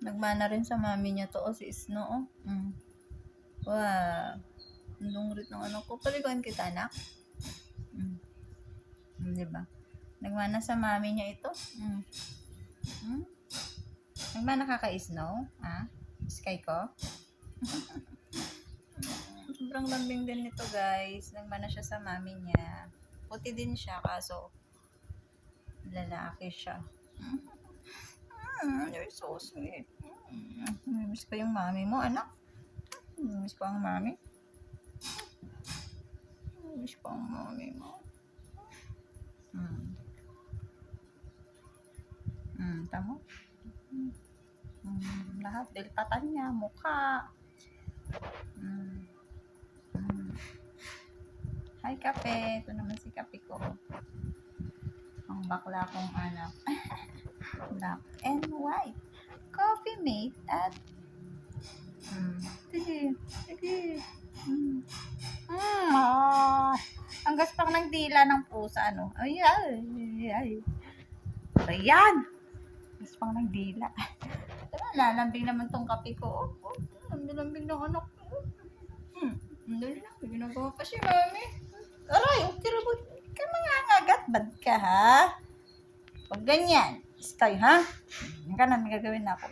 Nagmana rin sa mami niya to, si Snow, Wow. Ang lungrit ng anak ko. Paliguan kita, anak. Diba? Nagmana sa mami niya ito. Nagmana ka kay Snow? Sky ko? Sobrang lambing din nito, guys. Nagmana siya sa mami niya. Puti din siya, kaso lalaki siya. You're so sweet. Miss ko yung mami mo, anak. Miss ko ang mami. Miss ko ang mami mo. Tamo? Lahat. Deltatan niya, mukha. Hi, Kape. Ito naman si Kape ko. Ang bakla kong anak. Black and white. Coffee mate at sige. Ang gaspang ng dila ng pusa, ano? Ay. Ayan. Gaspang ng dila. Diba, lalambing naman tong Kape ko. Lambing ng anak ko. Dali lang. Ginagawa pa si mami. Aray, okay rin. Ka mangangagat. Bad ka, ha? Huwag ganyan. Sky, ha? Hindi ka na, may gagawin na ako.